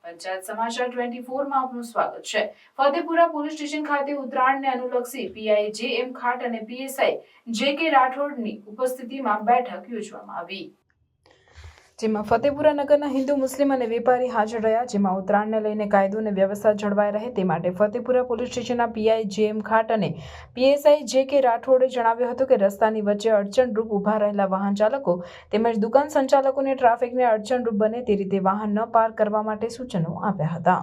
પંચાયત સમાચાર 24 માં આપનું સ્વાગત છે। ફતેપુરા પોલીસ સ્ટેશન ખાતે ઉત્તરાયણને અનુલક્ષી પીઆઈ જે.એમ. ખાટ અને પીએસઆઈ જે.કે. રાઠોડની ઉપસ્થિતિમાં બેઠક યોજવામાં આવી, જેમાં ફતેપુરા નગરના હિન્દુ, મુસ્લિમ અને વેપારી હાજર રહ્યા। જેમાં ઉત્તરાયણને લઈને કાયદો અને વ્યવસ્થા જળવાઈ રહે તે માટે ફતેપુરા પોલીસ સ્ટેશનના પીઆઈ જે.એમ. ખાટ અને પીએસઆઈ જે.કે. રાઠોડે જણાવ્યું હતું કે રસ્તાની વચ્ચે અડચણરૂપ ઊભા રહેલા વાહન ચાલકો તેમજ દુકાન સંચાલકોને ટ્રાફિકને અડચણરૂપ બને તે રીતે વાહન ન પાર્ક કરવા માટે સૂચનો આપ્યા હતા।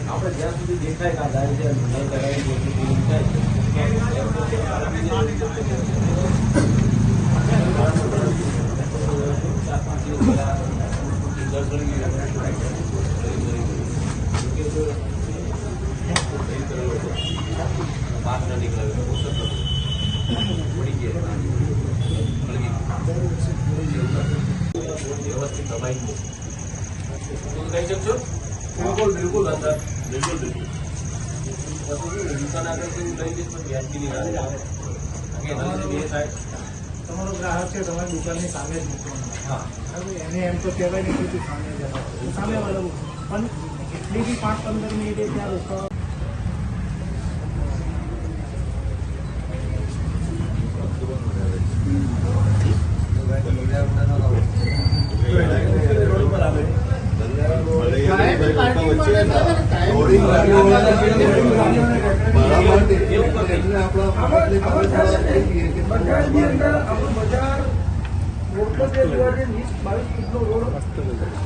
આપણે જ્યાં સુધી દેખાય કે આ જે નહીં કરાવી વ્યવસ્થિત દબાઈ કહી શકશો? બિલકુલ બિલકુલ અંદર બિલકુલ બિલકુલ દુકાન આગળ લઈ જઈશ તો વ્યાજબી નહીં તમારો ગ્રાહક છે, તમારી દુકાનની સામે જ મૂકવાનો। હા, એને એમ તો કહેવાય નહીં કે તું સામે જવા સામે વાળું પણ એટલી બી 5-15 મિનિટે ત્યાં રોકાવા।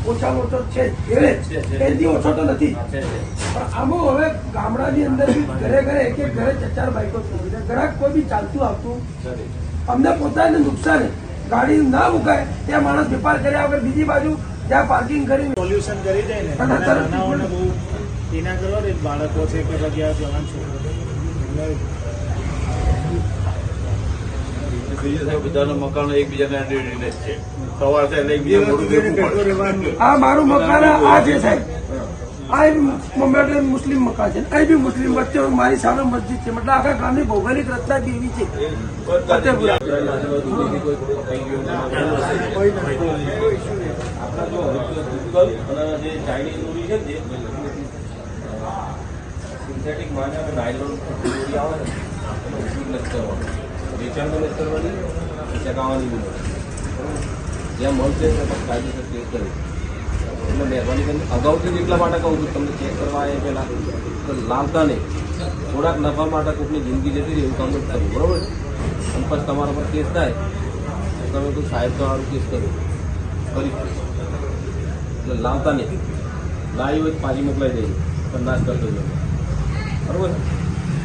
ઓછામાં ઓછો છે એનાથી ઓછો તો નથી, પણ આમાં હવે ગામડાની અંદર ઘરે ઘરે એક એક ઘરે 4 બાઈકો છે। ગ્રાહક કોઈ બી ચાલતું આવતું અમને પોતાને નુકસાન, ગાડી ના મુકાય ત્યાં માણસ વેપાર કર્યા વગર બીજી બાજુ ત્યાં પાર્કિંગ કરી સોલ્યુશન કરી દે ને નાનાઓને બહુ એના કરો ને બાળકો છે કે જગ્યા જવાન છોકરો બધાના મકાનો એકબીજાને અડીને છે। સવાર થાય એટલે એકબીજા મોડું આ મારું મકાન આ છે સાહેબ, આ મુસ્લિમ મકાન છે, અહીં બી મુસ્લિમ વચ્ચે મારી સામે મસ્જિદ છે, મતલબ આખા ગામની ભૌગોલિક રચના બી એવી છે। જે ચાઇનીઝ દોરી છે ને સિન્થેટિક માને નાયલોન દોરી આવે ને એનો ઉપયોગ નથી કરવાનો, વેચાણ તો નથી કરવાની, ચકાવવાની બી નથી। જ્યાં મળશે ત્યાં કાયદેસર ચેક કરે એટલે મહેરબાની કરીને અગાઉથી જ એટલા માટે કહું છું તમને ચેક કરવા એ પહેલાં તો લાવતા નહીં, થોડાક નફા માટે કોઈકની જિંદગી જતી રહી એવું કામ જ કરવું, બરાબર? અને પછી તમારા પર કેસ થાય તો તમે કોઈ સાહેબ તો સારું કેસ કર્યો કરી એટલે લાવતા નહીં, લાવી હોય પાછી મોકલાઈ દઈએ પણ નાશ કરતો જ બરાબર।